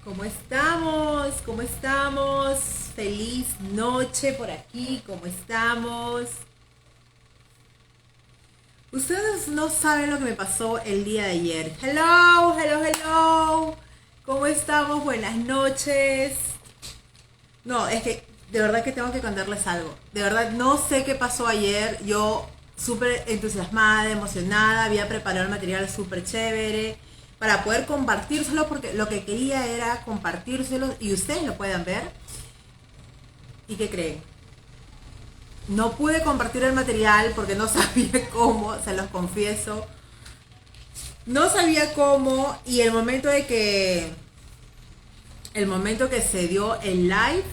¿Cómo estamos? ¿Cómo estamos? Feliz noche por aquí, ¿cómo estamos? Ustedes no saben lo que me pasó el día de ayer. Hello, hello, hello. ¿Cómo estamos? Buenas noches. No, es que de verdad que tengo que contarles algo. De verdad no sé qué pasó ayer. Yo súper entusiasmada, emocionada, había preparado el material súper chévere para poder compartírselo porque lo que quería era compartírselo y ustedes lo puedan ver. ¿Y qué creen? No pude compartir el material porque no sabía cómo, se los confieso. No sabía cómo y el momento que se dio el live.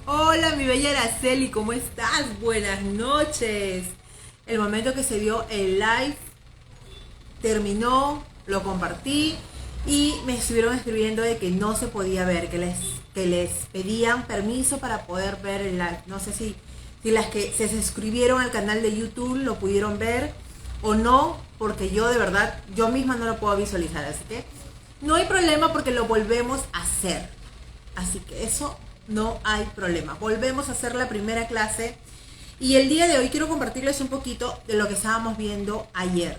Hola, mi bella Araceli, ¿cómo estás? Buenas noches. El momento que se dio el live terminó, lo compartí y me estuvieron escribiendo de que no se podía ver, que les pedían permiso para poder ver el live. No sé si las que se suscribieron al canal de YouTube lo pudieron ver o no, porque yo de verdad, yo misma no lo puedo visualizar, así que no hay problema porque lo volvemos a hacer. Así que eso no hay problema. Volvemos a hacer la primera clase y el día de hoy quiero compartirles un poquito de lo que estábamos viendo ayer.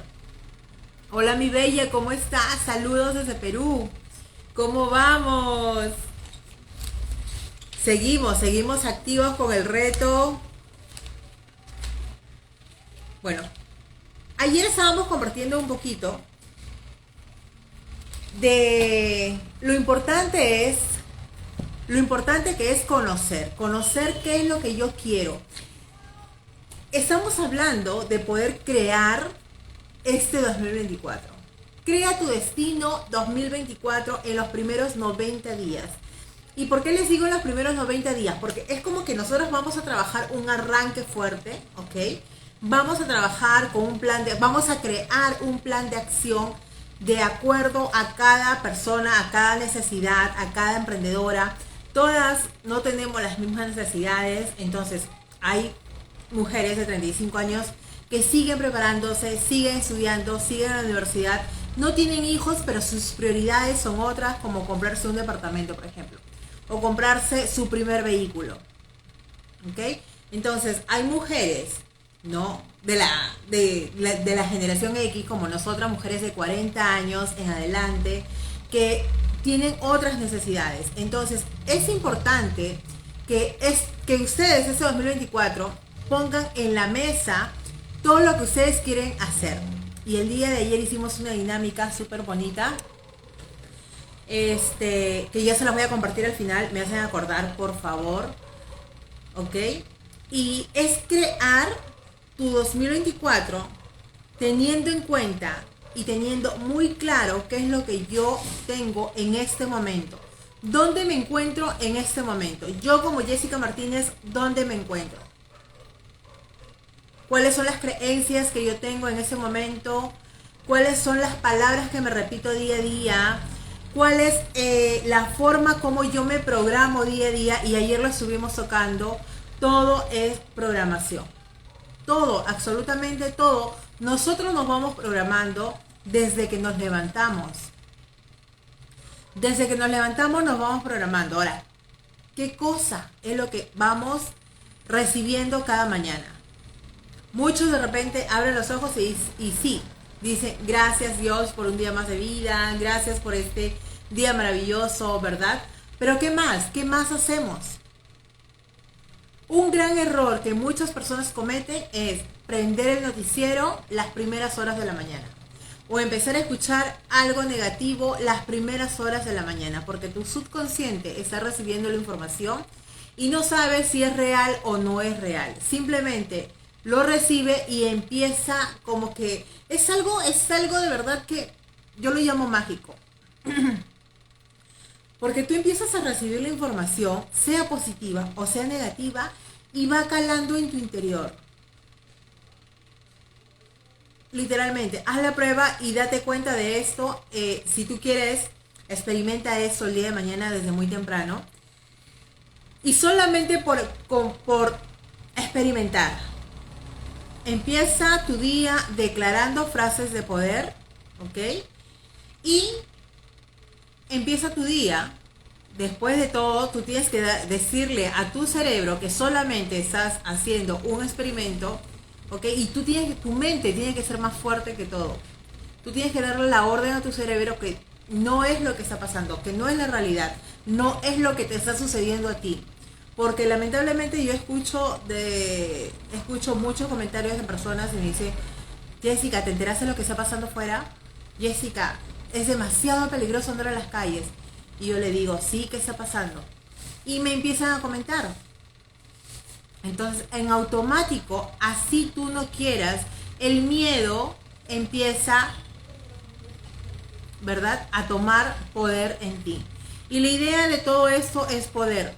Hola mi bella, ¿cómo estás? Saludos desde Perú. ¿Cómo vamos? Seguimos activos con el reto. Bueno, ayer estábamos compartiendo un poquito de lo importante que es conocer qué es lo que yo quiero. Estamos hablando de poder crear este 2024. Crea tu destino 2024 en los primeros 90 días. ¿Y por qué les digo en los primeros 90 días? Porque es como que nosotros vamos a trabajar un arranque fuerte, ¿ok? Vamos a trabajar con vamos a crear un plan de acción de acuerdo a cada persona, a cada necesidad, a cada emprendedora. Todas no tenemos las mismas necesidades, entonces hay mujeres de 35 años que siguen preparándose, siguen estudiando, siguen en la universidad, no tienen hijos, pero sus prioridades son otras, como comprarse un departamento, por ejemplo, o comprarse su primer vehículo. ¿Ok? Entonces, hay mujeres, ¿no? De la generación X, como nosotras, mujeres de 40 años en adelante, que tienen otras necesidades. Entonces, es importante que ustedes, este 2024, pongan en la mesa todo lo que ustedes quieren hacer. Y el día de ayer hicimos una dinámica súper bonita, que ya se las voy a compartir al final, me hacen acordar, por favor, ¿ok? Y es crear tu 2024 teniendo en cuenta y teniendo muy claro qué es lo que yo tengo en este momento. ¿Dónde me encuentro en este momento? Yo como Jessica Martínez, ¿dónde me encuentro? ¿Cuáles son las creencias que yo tengo en ese momento? ¿Cuáles son las palabras que me repito día a día? ¿Cuál es la forma como yo me programo día a día? Y ayer lo estuvimos tocando. Todo es programación. Todo, absolutamente todo. Nosotros nos vamos programando desde que nos levantamos. Desde que nos levantamos nos vamos programando. Ahora, ¿qué cosa es lo que vamos recibiendo cada mañana? Muchos de repente abren los ojos y sí, dicen gracias Dios por un día más de vida, gracias por este día maravilloso, ¿verdad? Pero ¿qué más? ¿Qué más hacemos? Un gran error que muchas personas cometen es prender el noticiero las primeras horas de la mañana o empezar a escuchar algo negativo las primeras horas de la mañana, porque tu subconsciente está recibiendo la información y no sabe si es real o no es real. Simplemente lo recibe y empieza como que es algo de verdad que yo lo llamo mágico. Porque tú empiezas a recibir la información, sea positiva o sea negativa, y va calando en tu interior. Literalmente, haz la prueba y date cuenta de esto. Si tú quieres, experimenta eso el día de mañana desde muy temprano. Y solamente por experimentar. Empieza tu día declarando frases de poder, ¿ok? Y empieza tu día después de todo, tú tienes que decirle a tu cerebro que solamente estás haciendo un experimento, ¿ok? Y tu mente tiene que ser más fuerte que todo. Tú tienes que darle la orden a tu cerebro que no es lo que está pasando, que no es la realidad, no es lo que te está sucediendo a ti. Porque lamentablemente yo escucho muchos comentarios de personas y me dicen, Jessica, ¿te enteraste de lo que está pasando afuera? Jessica, es demasiado peligroso andar en las calles. Y yo le digo, sí, ¿qué está pasando? Y me empiezan a comentar. Entonces, en automático, así tú no quieras, el miedo empieza, ¿verdad?, a tomar poder en ti. Y la idea de todo esto es poder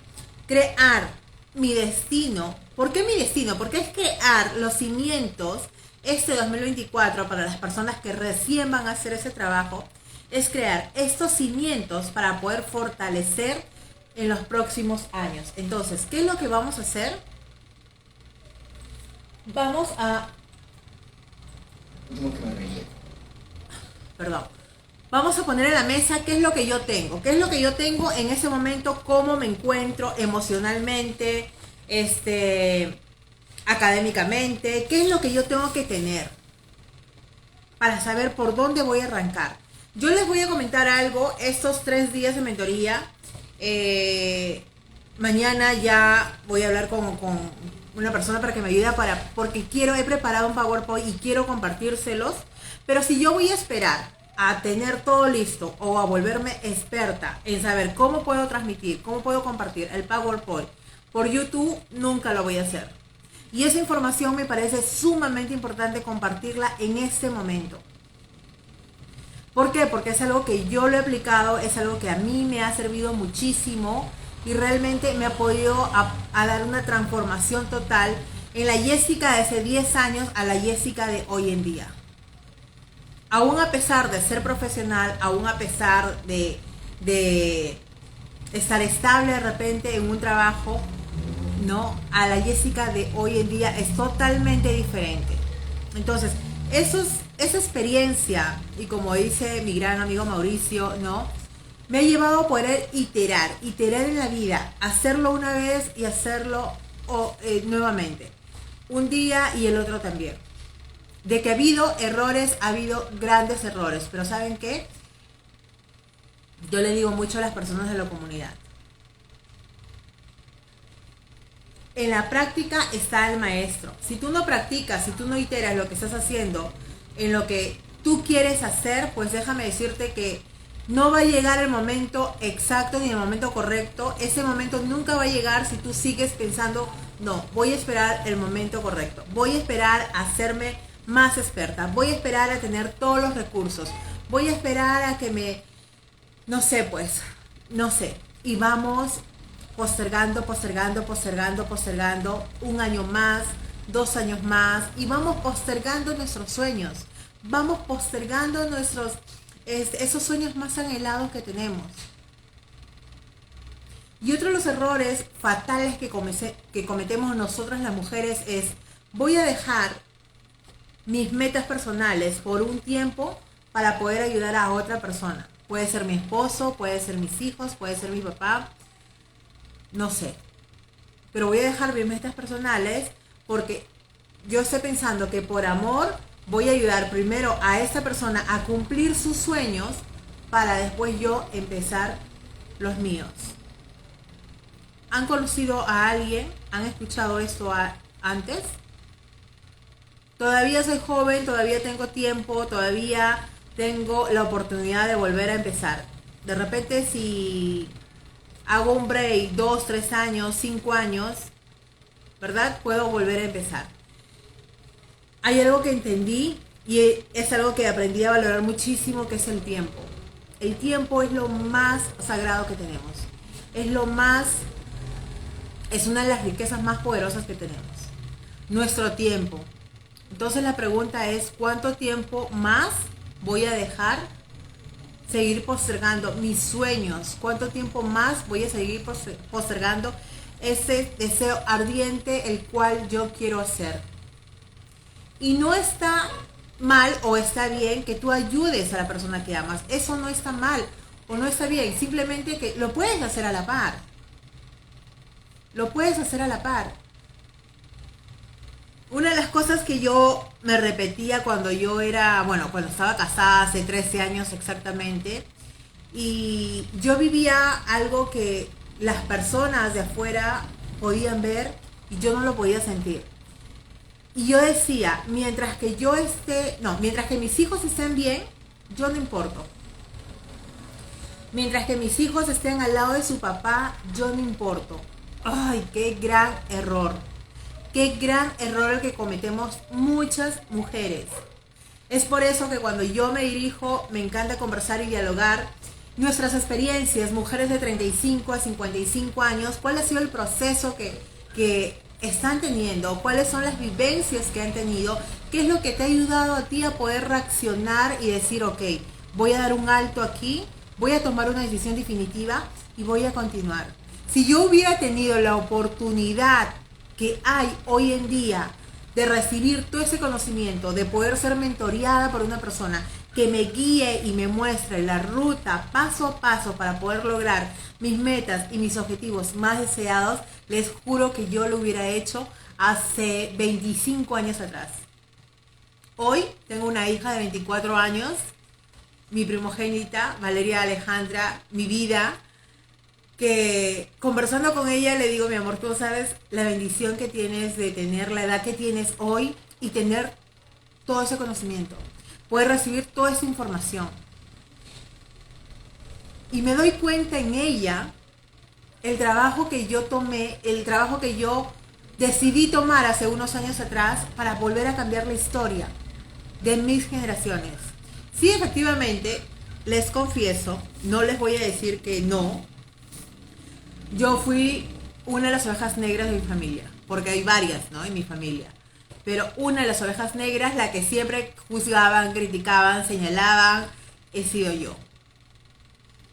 crear mi destino. ¿Por qué mi destino? Porque es crear los cimientos este 2024 para las personas que recién van a hacer ese trabajo. Es crear estos cimientos para poder fortalecer en los próximos años. Entonces, ¿qué es lo que vamos a hacer? Vamos a... Perdón. Vamos a poner en la mesa qué es lo que yo tengo. ¿Qué es lo que yo tengo en ese momento? ¿Cómo me encuentro emocionalmente? Académicamente. ¿Qué es lo que yo tengo que tener? Para saber por dónde voy a arrancar. Yo les voy a comentar algo. Estos 3 días de mentoría. Mañana ya voy a hablar con una persona para que me ayude porque he preparado un PowerPoint y quiero compartírselos. Pero si yo voy a esperar a tener todo listo o a volverme experta en saber cómo puedo transmitir, cómo puedo compartir el PowerPoint por YouTube, nunca lo voy a hacer. Y esa información me parece sumamente importante compartirla en este momento. ¿Por qué? Porque es algo que yo lo he aplicado, es algo que a mí me ha servido muchísimo y realmente me ha podido a dar una transformación total en la Jessica de hace 10 años a la Jessica de hoy en día. Aún a pesar de ser profesional, aún a pesar de estar estable de repente en un trabajo, ¿no? A la Jessica de hoy en día es totalmente diferente. Entonces, esa experiencia, y como dice mi gran amigo Mauricio, ¿no?, me ha llevado a poder iterar en la vida, hacerlo una vez y hacerlo nuevamente, un día y el otro también. De que ha habido errores, ha habido grandes errores, pero ¿saben qué? Yo le digo mucho a las personas de la comunidad. En la práctica está el maestro. Si tú no practicas, si tú no iteras lo que estás haciendo, en lo que tú quieres hacer, pues déjame decirte que no va a llegar el momento exacto ni el momento correcto. Ese momento nunca va a llegar si tú sigues pensando, no, voy a esperar el momento correcto. Voy a esperar a hacerme más experta. Voy a esperar a tener todos los recursos. Voy a esperar a que no sé. Y vamos postergando, un año más, 2 años más, y vamos postergando nuestros sueños. Vamos postergando esos sueños más anhelados que tenemos. Y otro de los errores fatales que cometemos nosotras las mujeres es, voy a dejar mis metas personales por un tiempo para poder ayudar a otra persona. Puede ser mi esposo, puede ser mis hijos, puede ser mi papá, no sé. Pero voy a dejar mis metas personales porque yo estoy pensando que por amor voy a ayudar primero a esa persona a cumplir sus sueños para después yo empezar los míos. ¿Han conocido a alguien? ¿Han escuchado esto antes? Todavía soy joven, todavía tengo tiempo, todavía tengo la oportunidad de volver a empezar. De repente si hago un break 2, 3 años, 5 años, ¿verdad? Puedo volver a empezar. Hay algo que entendí y es algo que aprendí a valorar muchísimo, que es el tiempo. El tiempo es lo más sagrado que tenemos. Es una de las riquezas más poderosas que tenemos. Nuestro tiempo. Entonces la pregunta es, ¿cuánto tiempo más voy a dejar seguir postergando mis sueños? ¿Cuánto tiempo más voy a seguir postergando ese deseo ardiente el cual yo quiero hacer? Y no está mal o está bien que tú ayudes a la persona que amas. Eso no está mal. o no está bien, simplemente que lo puedes hacer a la par. Lo puedes hacer a la par. Una de las cosas que yo me repetía cuando yo era, bueno, cuando estaba casada hace 13 años exactamente, y yo vivía algo que las personas de afuera podían ver y yo no lo podía sentir. Y yo decía, mientras que mis hijos estén bien, yo no importo. Mientras que mis hijos estén al lado de su papá, yo no importo. Ay, qué gran error. Qué gran error el que cometemos muchas mujeres. Es por eso que cuando yo me dirijo, me encanta conversar y dialogar nuestras experiencias, mujeres de 35 a 55 años, cuál ha sido el proceso que están teniendo, cuáles son las vivencias que han tenido, qué es lo que te ha ayudado a ti a poder reaccionar y decir, ok, voy a dar un alto aquí, voy a tomar una decisión definitiva y voy a continuar. Si yo hubiera tenido la oportunidad que hay hoy en día de recibir todo ese conocimiento, de poder ser mentoreada por una persona que me guíe y me muestre la ruta paso a paso para poder lograr mis metas y mis objetivos más deseados, les juro que yo lo hubiera hecho hace 25 años atrás. Hoy tengo una hija de 24 años, mi primogénita, Valeria Alejandra, mi vida, que conversando con ella le digo, mi amor, tú sabes la bendición que tienes de tener la edad que tienes hoy y tener todo ese conocimiento, poder recibir toda esa información. Y me doy cuenta en ella el trabajo que yo tomé, el trabajo que yo decidí tomar hace unos años atrás para volver a cambiar la historia de mis generaciones. Sí, efectivamente, les confieso, no les voy a decir que no. Yo fui una de las ovejas negras de mi familia, porque hay varias, ¿no?, en mi familia. Pero una de las ovejas negras, la que siempre juzgaban, criticaban, señalaban, he sido yo.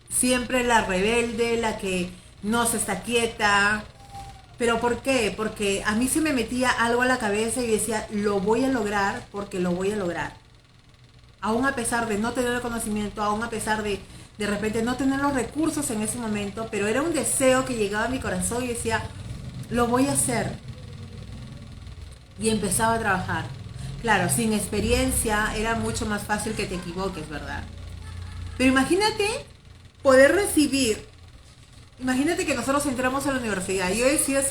Siempre la rebelde, la que no se está quieta. ¿Pero por qué? Porque a mí se me metía algo a la cabeza y decía, lo voy a lograr porque lo voy a lograr. Aún a pesar de no tener el conocimiento, aún a pesar de repente no tener los recursos en ese momento, pero era un deseo que llegaba a mi corazón y decía, lo voy a hacer. Y empezaba a trabajar. Claro, sin experiencia era mucho más fácil que te equivoques, ¿verdad? Pero imagínate poder recibir, imagínate que nosotros entramos a la universidad. Yo decía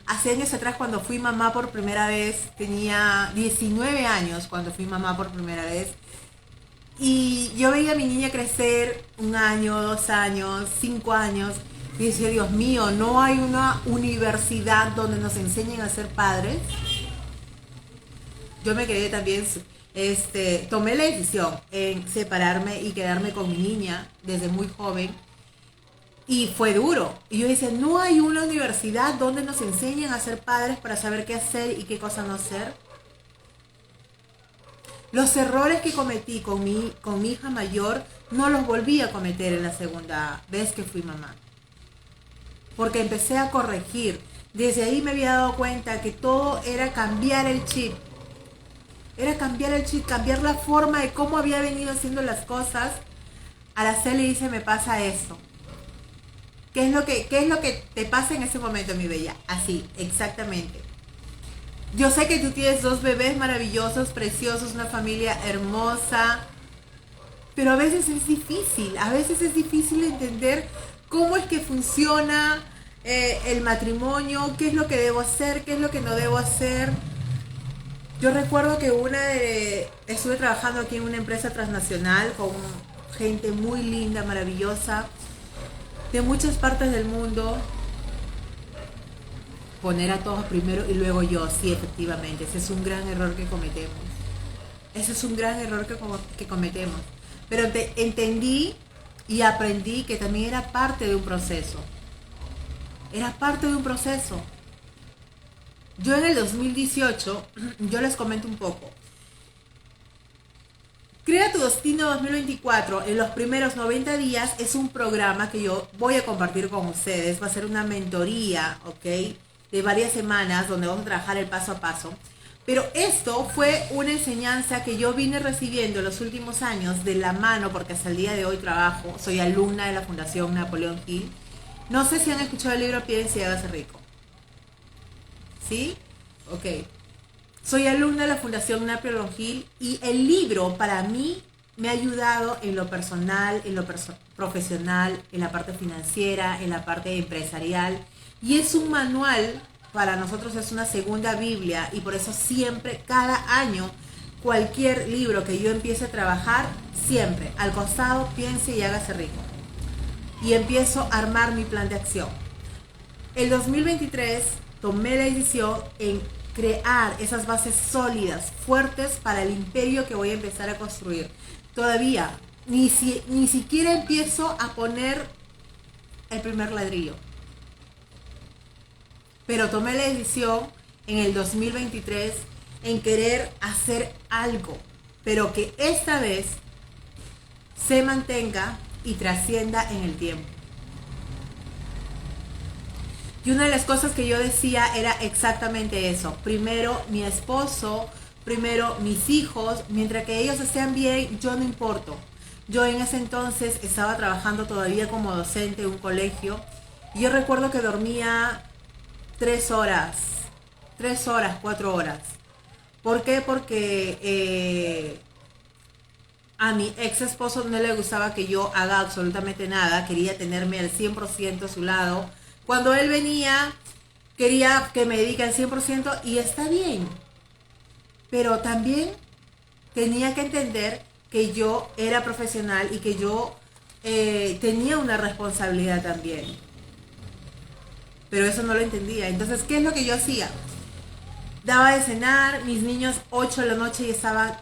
hace años atrás cuando fui mamá por primera vez, tenía 19 años cuando fui mamá por primera vez. Y yo veía a mi niña crecer 1 año, 2 años, 5 años. Y decía, Dios mío, ¿no hay una universidad donde nos enseñen a ser padres? Yo me quedé también, tomé la decisión en separarme y quedarme con mi niña desde muy joven. Y fue duro. Y yo decía, ¿no hay una universidad donde nos enseñen a ser padres para saber qué hacer y qué cosa no hacer? Los errores que cometí con mi hija mayor no los volví a cometer en la segunda vez que fui mamá. Porque empecé a corregir. Desde ahí me había dado cuenta que todo era cambiar el chip. Era cambiar el chip, cambiar la forma de cómo había venido haciendo las cosas. Al hacerle dice, me pasa eso. ¿Qué es lo que te pasa en ese momento, mi bella? Así, exactamente. Yo sé que tú tienes 2 bebés maravillosos, preciosos, una familia hermosa, pero a veces es difícil entender cómo es que funciona el matrimonio, qué es lo que debo hacer, qué es lo que no debo hacer. Yo recuerdo que estuve trabajando aquí en una empresa transnacional con gente muy linda, maravillosa, de muchas partes del mundo. Poner a todos primero y luego yo, sí, efectivamente, ese es un gran error que cometemos. Ese es un gran error que cometemos. Pero entendí y aprendí que también era parte de un proceso. Era parte de un proceso. Yo en el 2018, yo les comento un poco. Crea tu Destino 2024 en los primeros 90 días es un programa que yo voy a compartir con ustedes. Va a ser una mentoría, ¿ok?, de varias semanas donde vamos a trabajar el paso a paso Pero esto fue una enseñanza que yo vine recibiendo en los últimos años de la mano, porque hasta el día de hoy trabajo, soy alumna de la Fundación Napoleón Hill. No sé si han escuchado el libro Piense y hágase rico. ¿Sí? Ok. Soy alumna de la Fundación Napoleón Hill y el libro para mí me ha ayudado en lo personal, en lo profesional, en la parte financiera, en la parte empresarial. Y es un manual, para nosotros es una segunda Biblia y por eso siempre, cada año, cualquier libro que yo empiece a trabajar, siempre al costado piense y hágase rico. Y empiezo a armar mi plan de acción. El 2023 tomé la decisión en crear esas bases sólidas, fuertes para el imperio que voy a empezar a construir. Todavía ni siquiera empiezo a poner el primer ladrillo. Pero tomé la decisión en el 2023 en querer hacer algo, pero que esta vez se mantenga y trascienda en el tiempo. Y una de las cosas que yo decía era exactamente eso. Primero mi esposo, primero mis hijos, mientras que ellos estén bien, yo no importo. Yo en ese entonces estaba trabajando todavía como docente en un colegio y yo recuerdo que dormía 3 horas, 4 horas. ¿Por qué? Porque a mi ex esposo no le gustaba que yo haga absolutamente nada, quería tenerme al 100% a su lado. Cuando él venía, quería que me dedique al 100% y está bien. Pero también tenía que entender que yo era profesional y que yo tenía una responsabilidad también. Pero eso no lo entendía. Entonces, ¿qué es lo que yo hacía? Daba de cenar, mis niños 8 de la noche ya estaban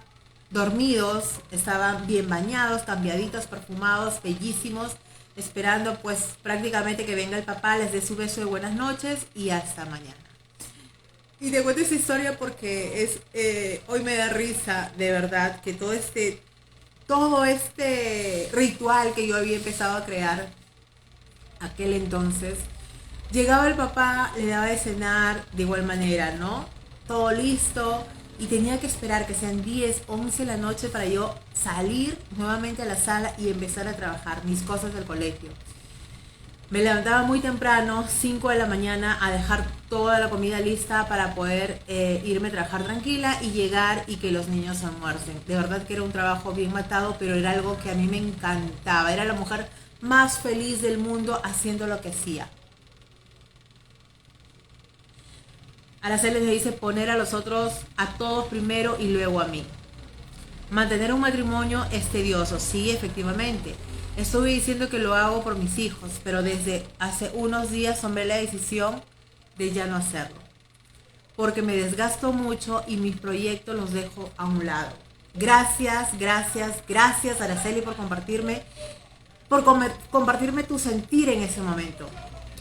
dormidos, estaban bien bañados, cambiaditos, perfumados, bellísimos, esperando pues prácticamente que venga el papá, les dé su beso de buenas noches y hasta mañana. Y te cuento esa historia porque hoy me da risa, de verdad, que todo este ritual que yo había empezado a crear aquel entonces, llegaba el papá, le daba de cenar de igual manera, ¿no? Todo listo y tenía que esperar que sean 10, 11 de la noche para yo salir nuevamente a la sala y empezar a trabajar mis cosas del colegio. Me levantaba muy temprano, 5 de la mañana, a dejar toda la comida lista para poder irme a trabajar tranquila y llegar y que los niños almuercen. De verdad que era un trabajo bien matado, pero era algo que a mí me encantaba. Era la mujer más feliz del mundo haciendo lo que hacía. Araceli le dice poner a los otros, a todos primero y luego a mí. Mantener un matrimonio es tedioso, sí, efectivamente. Estuve diciendo que lo hago por mis hijos, pero desde hace unos días tomé la decisión de ya no hacerlo. Porque me desgasto mucho y mis proyectos los dejo a un lado. Gracias, Araceli, por compartirme tu sentir en ese momento.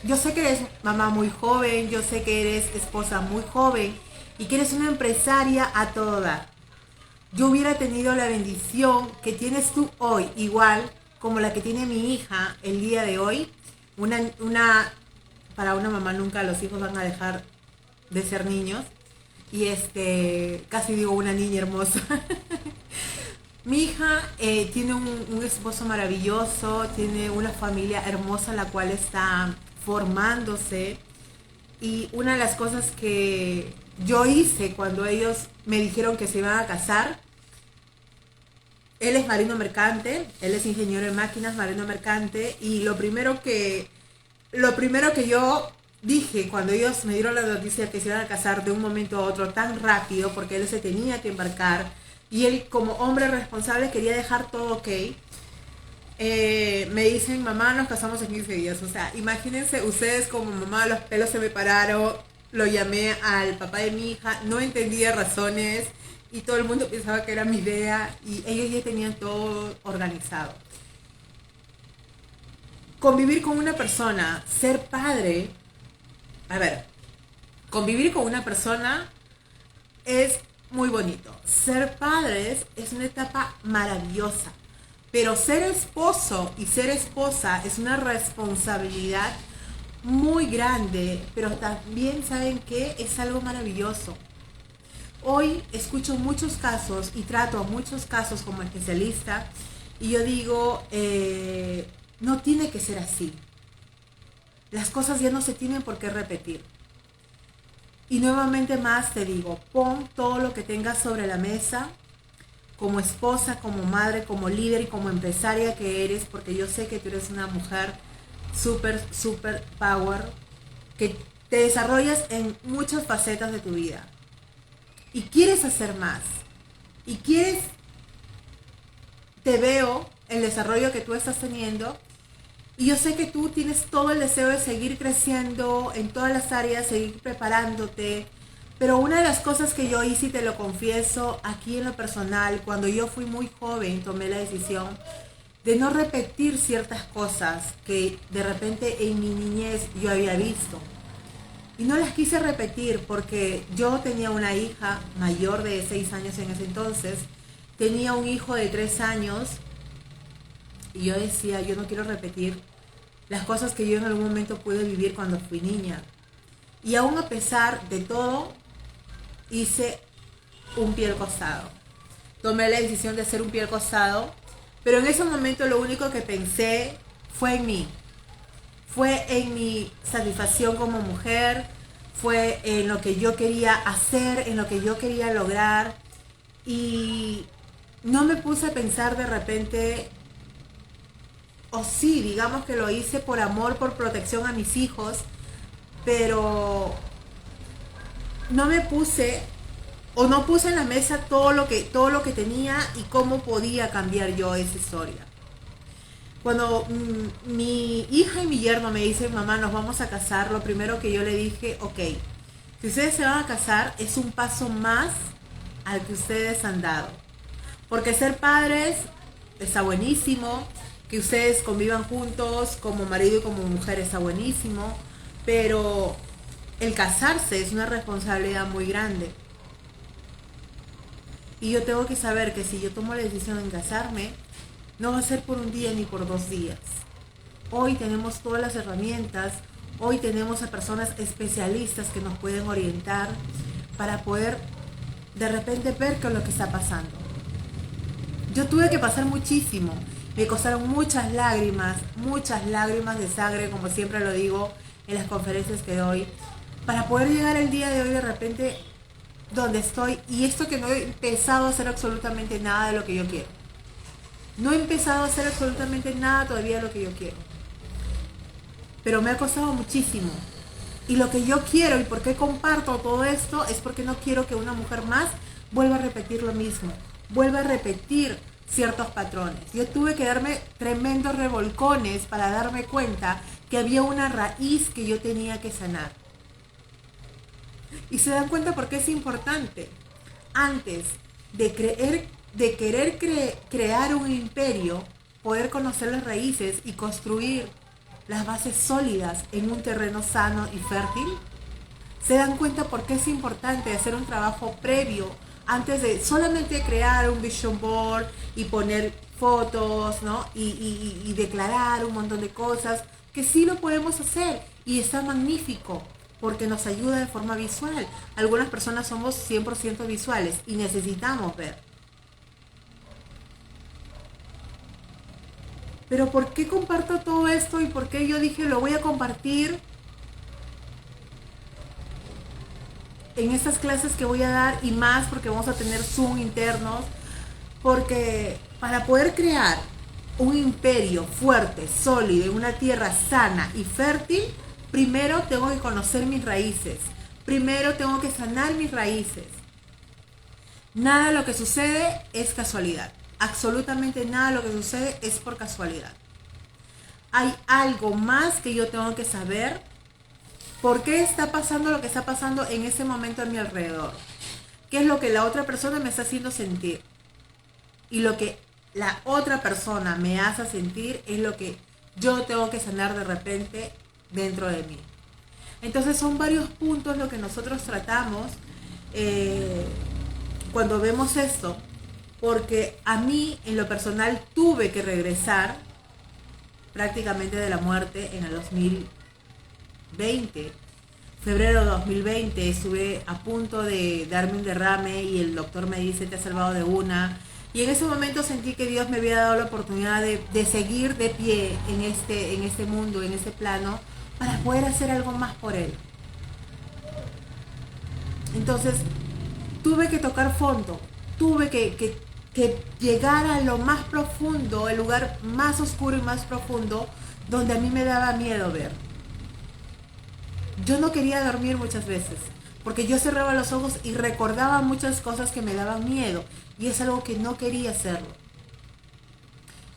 Yo sé que eres mamá muy joven, yo sé que eres esposa muy joven y que eres una empresaria a todo dar. Yo hubiera tenido la bendición que tienes tú hoy, igual como la que tiene mi hija el día de hoy. Para una mamá nunca los hijos van a dejar de ser niños. Y casi digo una niña hermosa. Mi hija tiene un esposo maravilloso, tiene una familia hermosa la cual está formándose. Y una de las cosas que yo hice cuando ellos me dijeron que se iban a casar, él es marino mercante, él es ingeniero en máquinas, marino mercante, y lo primero que yo dije cuando ellos me dieron la noticia que se iban a casar de un momento a otro tan rápido, porque él se tenía que embarcar, y él como hombre responsable quería dejar todo ok, me dicen, mamá, nos casamos en 15 días. O sea, imagínense ustedes como mamá, los pelos se me pararon, lo llamé al papá de mi hija, no entendía razones y todo el mundo pensaba que era mi idea y ellos ya tenían todo organizado. Convivir con una persona, ser padre, convivir con una persona es muy bonito. Ser padres es una etapa maravillosa. Pero ser esposo y ser esposa es una responsabilidad muy grande, pero también, ¿saben qué? Es algo maravilloso. Hoy escucho muchos casos y trato a muchos casos como especialista y yo digo, no tiene que ser así. Las cosas ya no se tienen por qué repetir. Y nuevamente más te digo, pon todo lo que tengas sobre la mesa, como esposa, como madre, como líder y como empresaria que eres, porque yo sé que tú eres una mujer súper, súper power, que te desarrollas en muchas facetas de tu vida. Y quieres hacer más. Y quieres, te veo el desarrollo que tú estás teniendo. Y yo sé que tú tienes todo el deseo de seguir creciendo en todas las áreas, seguir preparándote. Pero una de las cosas que yo hice, y te lo confieso, aquí en lo personal, cuando yo fui muy joven, tomé la decisión de no repetir ciertas cosas que de repente en mi niñez yo había visto. Y no las quise repetir porque yo tenía una hija mayor de 6 años en ese entonces, tenía un hijo de 3 años y yo decía, yo no quiero repetir las cosas que yo en algún momento pude vivir cuando fui niña. Y aún a pesar de todo, hice un pie al costado. Tomé la decisión de hacer un pie al costado, pero en ese momento lo único que pensé fue en mí. Fue en mi satisfacción como mujer, fue en lo que yo quería hacer, en lo que yo quería lograr. Y no me puse a pensar de repente, o sí, digamos que lo hice por amor, por protección a mis hijos, pero no me puse o no puse en la mesa todo lo que tenía y cómo podía cambiar yo esa historia. Cuando mi hija y mi yerno me dicen, mamá, nos vamos a casar, lo primero que yo le dije, ok, si ustedes se van a casar, es un paso más al que ustedes han dado. Porque ser padres está buenísimo, que ustedes convivan juntos como marido y como mujer está buenísimo, pero el casarse es una responsabilidad muy grande. Y yo tengo que saber que si yo tomo la decisión de casarme, no va a ser por un día ni por 2 días. Hoy tenemos todas las herramientas, hoy tenemos a personas especialistas que nos pueden orientar para poder de repente ver qué es lo que está pasando. Yo tuve que pasar muchísimo, me costaron muchas lágrimas de sangre, como siempre lo digo en las conferencias que doy, para poder llegar el día de hoy de repente donde estoy, y esto que no he empezado a hacer absolutamente nada de lo que yo quiero. No he empezado a hacer absolutamente nada todavía de lo que yo quiero. Pero me ha costado muchísimo. Y lo que yo quiero y por qué comparto todo esto es porque no quiero que una mujer más vuelva a repetir lo mismo. Vuelva a repetir ciertos patrones. Yo tuve que darme tremendos revolcones para darme cuenta que había una raíz que yo tenía que sanar. Y se dan cuenta por qué es importante. Antes de querer crear un imperio, poder conocer las raíces y construir las bases sólidas en un terreno sano y fértil. Se dan cuenta por qué es importante hacer un trabajo previo antes de solamente crear un vision board y poner fotos, ¿no? Y declarar un montón de cosas, que sí lo podemos hacer y está magnífico porque nos ayuda de forma visual. Algunas personas somos 100% visuales y necesitamos ver. Pero ¿por qué comparto todo esto y por qué yo dije lo voy a compartir en estas clases que voy a dar y más porque vamos a tener Zoom internos? Porque para poder crear un imperio fuerte, sólido, en una tierra sana y fértil, primero tengo que conocer mis raíces. Primero tengo que sanar mis raíces. Nada de lo que sucede es casualidad. Absolutamente nada de lo que sucede es por casualidad. Hay algo más que yo tengo que saber. ¿Por qué está pasando lo que está pasando en ese momento a mi alrededor? ¿Qué es lo que la otra persona me está haciendo sentir? Y lo que la otra persona me hace sentir es lo que yo tengo que sanar de repente dentro de mí. Entonces son varios puntos lo que nosotros tratamos cuando vemos esto. Porque a mí, en lo personal, tuve que regresar prácticamente de la muerte en el 2020. febrero de 2020 estuve a punto de darme un derrame y el doctor me dice, te has salvado de una. Y en ese momento sentí que Dios me había dado la oportunidad de seguir de pie en este mundo, en este plano, para poder hacer algo más por Él. Entonces, tuve que tocar fondo, tuve que llegar a lo más profundo, el lugar más oscuro y más profundo, donde a mí me daba miedo ver. Yo no quería dormir muchas veces, porque yo cerraba los ojos y recordaba muchas cosas que me daban miedo, y es algo que no quería hacerlo.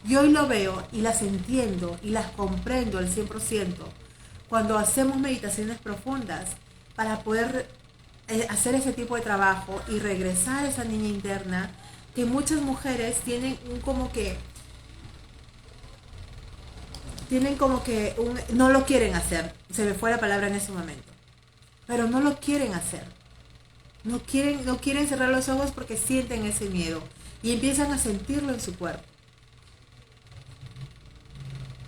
Y hoy lo veo y las entiendo y las comprendo al 100% cuando hacemos meditaciones profundas para poder hacer ese tipo de trabajo y regresar a esa niña interna que muchas mujeres tienen no lo quieren hacer, se me fue la palabra en ese momento, pero no lo quieren hacer, no quieren cerrar los ojos porque sienten ese miedo y empiezan a sentirlo en su cuerpo.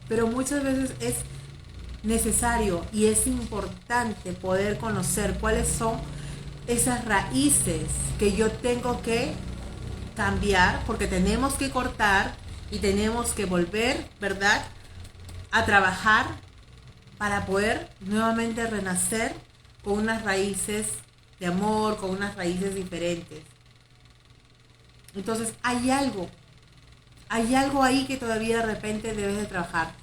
Pero muchas veces es necesario y es importante poder conocer cuáles son esas raíces que yo tengo que cambiar, porque tenemos que cortar y tenemos que volver, ¿verdad?, a trabajar para poder nuevamente renacer con unas raíces de amor, con unas raíces diferentes. Entonces hay algo ahí que todavía de repente debes de trabajar.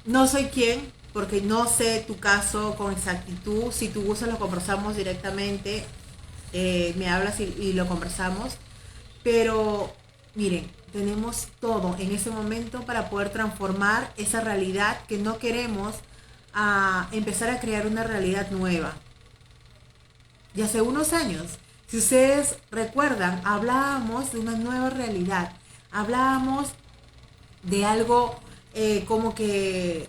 No soy quien, porque no sé tu caso con exactitud. Si tú gustas lo conversamos directamente, me hablas y lo conversamos. Pero miren, tenemos todo en ese momento para poder transformar esa realidad que no queremos, a empezar a crear una realidad nueva. Y hace unos años, si ustedes recuerdan, hablábamos de una nueva realidad. Hablábamos de algo como que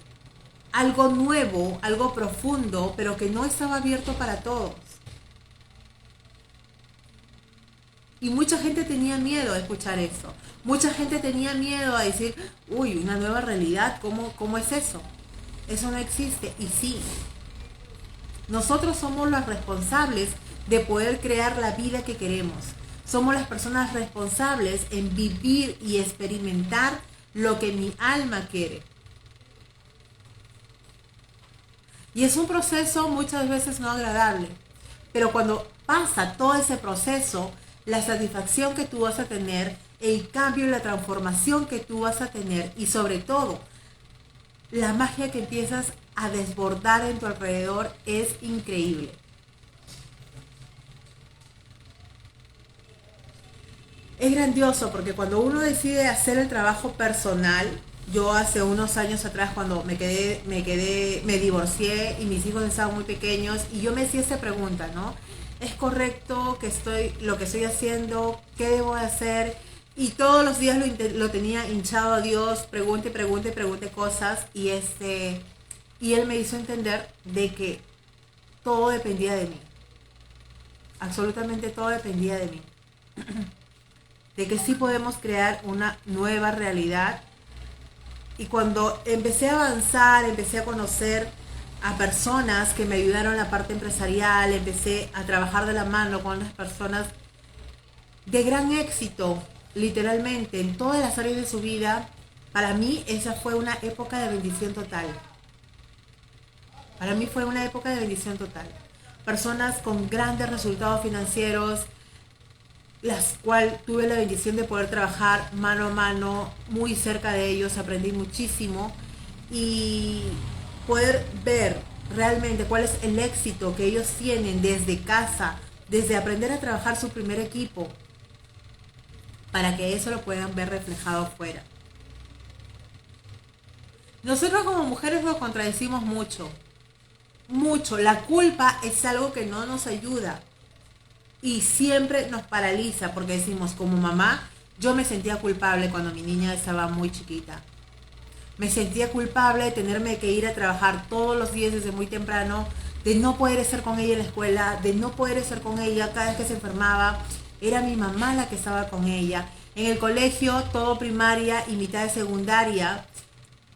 algo nuevo, algo profundo, pero que no estaba abierto para todos. Y mucha gente tenía miedo a escuchar eso. Mucha gente tenía miedo a decir, uy, una nueva realidad, ¿cómo es eso? Eso no existe. Y sí, nosotros somos los responsables de poder crear la vida que queremos. Somos las personas responsables en vivir y experimentar lo que mi alma quiere. Y es un proceso muchas veces no agradable. Pero cuando pasa todo ese proceso, la satisfacción que tú vas a tener, el cambio y la transformación que tú vas a tener, y sobre todo, la magia que empiezas a desbordar en tu alrededor es increíble. Es grandioso porque cuando uno decide hacer el trabajo personal, yo hace unos años atrás cuando me divorcié y mis hijos estaban muy pequeños y yo me hacía esta pregunta, ¿no? ¿Es correcto lo que estoy haciendo? ¿Qué debo hacer? Y todos los días lo tenía hinchado a Dios, pregunte cosas y él me hizo entender de que todo dependía de mí. Absolutamente todo dependía de mí. De que sí podemos crear una nueva realidad. Y cuando empecé a avanzar, empecé a conocer a personas que me ayudaron en la parte empresarial, empecé a trabajar de la mano con las personas de gran éxito, literalmente, en todas las áreas de su vida. Para mí esa fue una época de bendición total. Para mí fue una época de bendición total. Personas con grandes resultados financieros, las cuales tuve la bendición de poder trabajar mano a mano, muy cerca de ellos, aprendí muchísimo y poder ver realmente cuál es el éxito que ellos tienen desde casa, desde aprender a trabajar su primer equipo, para que eso lo puedan ver reflejado afuera. Nosotros como mujeres nos contradecimos mucho. La culpa es algo que no nos ayuda. Y siempre nos paraliza porque decimos, como mamá, yo me sentía culpable cuando mi niña estaba muy chiquita. Me sentía culpable de tenerme que ir a trabajar todos los días desde muy temprano, de no poder estar con ella en la escuela, de no poder estar con ella cada vez que se enfermaba. Era mi mamá la que estaba con ella. En el colegio, todo primaria y mitad de secundaria,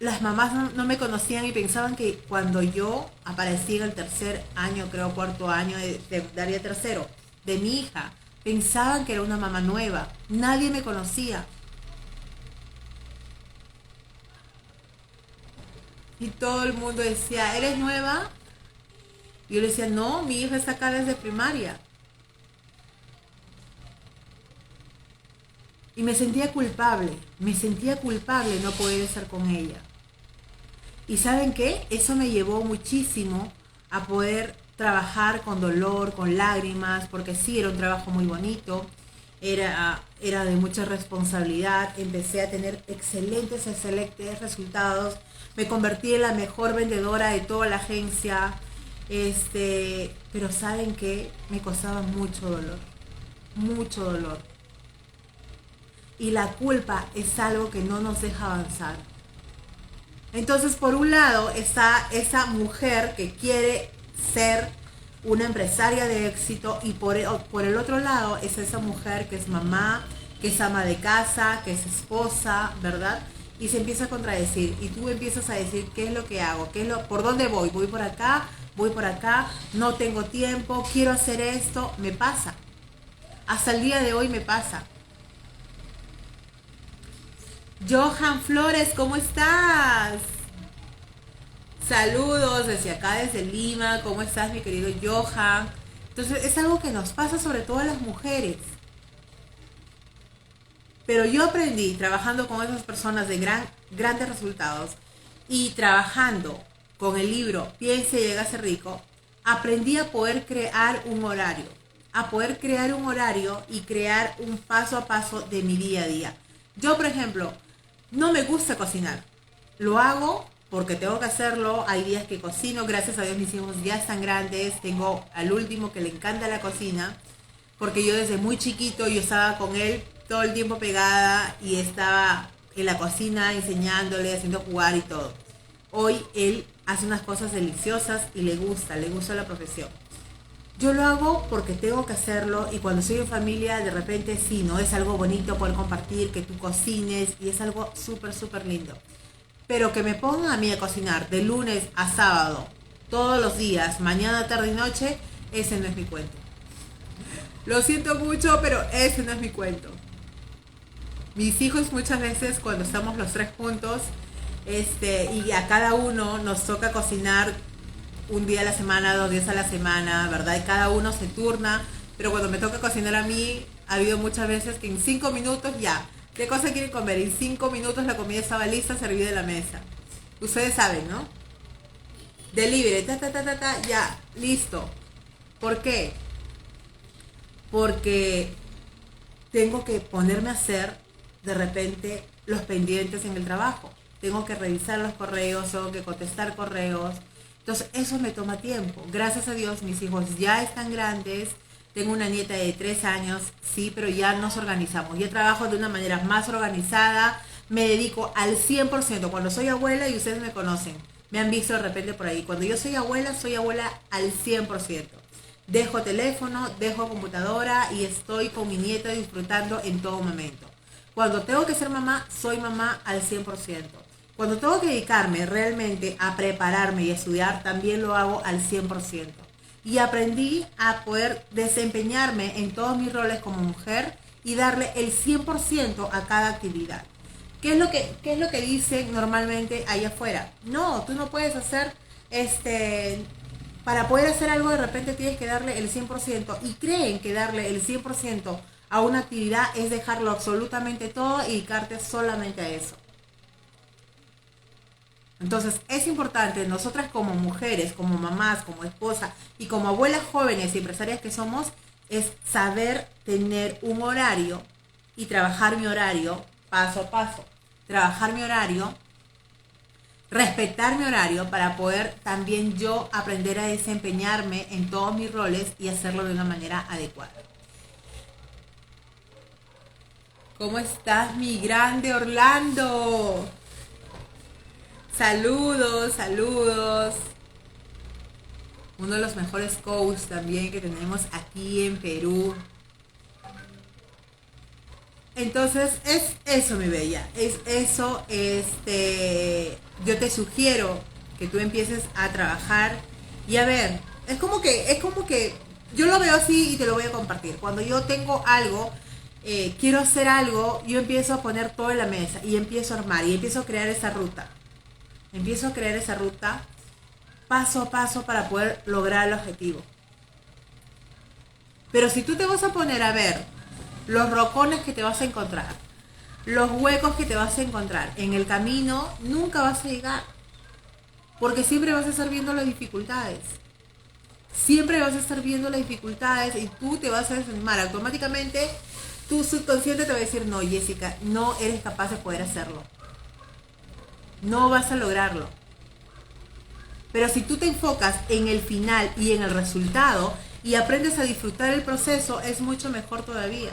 las mamás no me conocían y pensaban que cuando yo aparecí en el tercer año, creo cuarto año daría tercero, de mi hija, pensaban que era una mamá nueva. Nadie me conocía. Y todo el mundo decía, ¿eres nueva? Y yo le decía, no, mi hija está acá desde primaria. Y me sentía culpable no poder estar con ella. Y ¿saben qué? Eso me llevó muchísimo a poder trabajar con dolor, con lágrimas, porque sí, era un trabajo muy bonito, era de mucha responsabilidad, empecé a tener excelentes resultados, me convertí en la mejor vendedora de toda la agencia, pero ¿saben qué? Me costaba mucho dolor. Y la culpa es algo que no nos deja avanzar. Entonces, por un lado está esa mujer que quiere ser una empresaria de éxito y por el otro lado es esa mujer que es mamá, que es ama de casa, que es esposa, ¿verdad? Y se empieza a contradecir y tú empiezas a decir, ¿qué es lo que hago? ¿Por dónde voy? ¿Voy por acá? ¿Voy por acá? No tengo tiempo, quiero hacer esto. Me pasa. Hasta el día de hoy me pasa. Johan Flores, ¿cómo estás? Saludos desde acá, desde Lima. ¿Cómo estás, mi querido Johan? Entonces, es algo que nos pasa sobre todo a las mujeres. Pero yo aprendí, trabajando con esas personas de grandes resultados y trabajando con el libro Piense y llega a ser rico, aprendí a poder crear un horario. Y crear un paso a paso de mi día a día. Yo, por ejemplo, no me gusta cocinar. Lo hago porque tengo que hacerlo. Hay días que cocino. Gracias a Dios mis hijos ya están grandes. Tengo al último que le encanta la cocina. Porque yo desde muy chiquito yo estaba con él todo el tiempo pegada. Y estaba en la cocina enseñándole, haciendo jugar y todo. Hoy él hace unas cosas deliciosas y le gusta la profesión. Yo lo hago porque tengo que hacerlo y cuando estoy en familia de repente sí, ¿no? Es algo bonito poder compartir, que tú cocines y es algo súper lindo. Pero que me pongan a mí a cocinar de lunes a sábado, todos los días, mañana, tarde y noche, ese no es mi cuento. Lo siento mucho, pero ese no es mi cuento. Mis hijos muchas veces cuando estamos los tres juntos, y a cada uno nos toca cocinar un día a la semana, 2 días a la semana, ¿verdad? Y cada uno se turna, pero cuando me toca cocinar a mí, ha habido muchas veces que en 5 minutos ya, ¿qué cosa quieren comer? En 5 minutos la comida estaba lista, servida de la mesa. Ustedes saben, ¿no? Delivery, ya, listo. ¿Por qué? Porque tengo que ponerme a hacer de repente los pendientes en el trabajo. Tengo que revisar los correos, tengo que contestar correos. Entonces eso me toma tiempo. Gracias a Dios mis hijos ya están grandes. Tengo una nieta de 3 años, sí, pero ya nos organizamos. Yo trabajo de una manera más organizada. Me dedico al 100%. Cuando soy abuela, y ustedes me conocen, me han visto de repente por ahí. Cuando yo soy abuela al 100%. Dejo teléfono, dejo computadora y estoy con mi nieta disfrutando en todo momento. Cuando tengo que ser mamá, soy mamá al 100%. Cuando tengo que dedicarme realmente a prepararme y a estudiar, también lo hago al 100%. Y aprendí a poder desempeñarme en todos mis roles como mujer y darle el 100% a cada actividad. ¿Qué es lo que dicen normalmente allá afuera? No, tú no puedes hacer, para poder hacer algo de repente tienes que darle el 100%. Y creen que darle el 100% a una actividad es dejarlo absolutamente todo y dedicarte solamente a eso. Entonces es importante, nosotras como mujeres, como mamás, como esposas y como abuelas jóvenes y empresarias que somos, es saber tener un horario y trabajar mi horario paso a paso. Trabajar mi horario, respetar mi horario para poder también yo aprender a desempeñarme en todos mis roles y hacerlo de una manera adecuada. ¿Cómo estás, mi grande Orlando? Saludos. Uno de los mejores coaches también que tenemos aquí en Perú. Entonces, es eso, mi bella. Es eso, yo te sugiero que tú empieces a trabajar y a ver, es como que yo lo veo así y te lo voy a compartir. Cuando yo tengo algo, quiero hacer algo, yo empiezo a poner todo en la mesa y empiezo a armar y empiezo a crear esa ruta. Empiezo a crear esa ruta paso a paso para poder lograr el objetivo. Pero si tú te vas a poner a ver los rocones que te vas a encontrar, los huecos que te vas a encontrar en el camino, nunca vas a llegar. Porque siempre vas a estar viendo las dificultades. Siempre vas a estar viendo las dificultades y tú te vas a desanimar. Automáticamente tu subconsciente te va a decir, no, Jessica, no eres capaz de poder hacerlo. No vas a lograrlo. Pero si tú te enfocas en el final y en el resultado y aprendes a disfrutar el proceso, es mucho mejor todavía.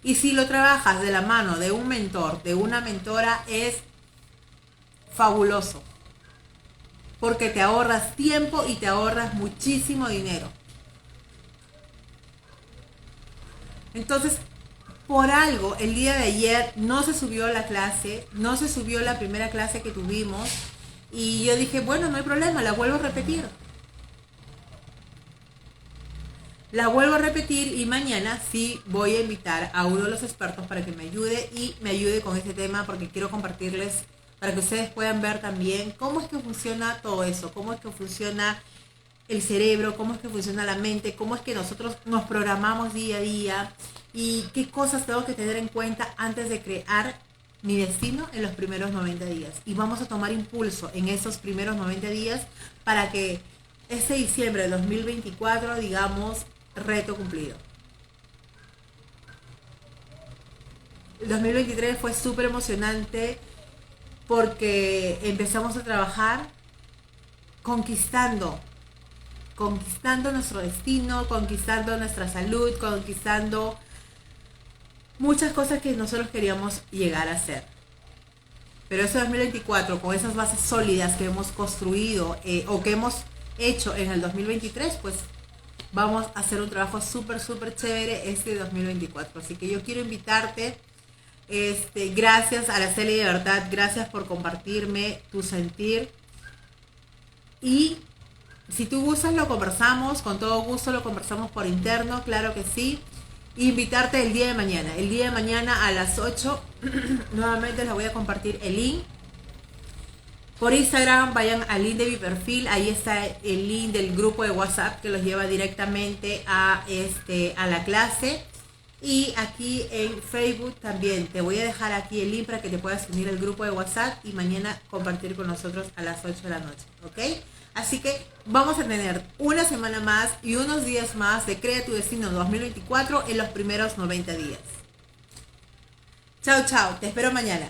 Y si lo trabajas de la mano de un mentor, de una mentora, es fabuloso. Porque te ahorras tiempo y te ahorras muchísimo dinero. Entonces, por algo, el día de ayer no se subió la clase, no se subió la primera clase que tuvimos. Y yo dije, bueno, no hay problema, la vuelvo a repetir. La vuelvo a repetir y mañana sí voy a invitar a uno de los expertos para que me ayude con este tema, porque quiero compartirles para que ustedes puedan ver también cómo es que funciona todo eso, cómo es que funciona el cerebro, cómo es que funciona la mente, cómo es que nosotros nos programamos día a día y qué cosas tengo que tener en cuenta antes de crear mi destino en los primeros 90 días. Y vamos a tomar impulso en esos primeros 90 días para que este diciembre de 2024, digamos, reto cumplido. El 2023 fue súper emocionante porque empezamos a trabajar conquistando nuestro destino, conquistando nuestra salud, conquistando muchas cosas que nosotros queríamos llegar a hacer. Pero ese 2024, con esas bases sólidas que hemos construido o que hemos hecho en el 2023, pues vamos a hacer un trabajo súper chévere este 2024. Así que yo quiero invitarte. Gracias, Araceli, de verdad, gracias por compartirme tu sentir. Y si tú gustas, lo conversamos, con todo gusto lo conversamos por interno, claro que sí. Invitarte el día de mañana a las 8, nuevamente les voy a compartir el link. Por Instagram, vayan al link de mi perfil, ahí está el link del grupo de WhatsApp que los lleva directamente a la clase. Y aquí en Facebook también te voy a dejar aquí el link para que te puedas unir al grupo de WhatsApp y mañana compartir con nosotros a las 8 de la noche, ¿ok? Así que vamos a tener una semana más y unos días más de Crea tu Destino 2024 en los primeros 90 días. Chao, te espero mañana.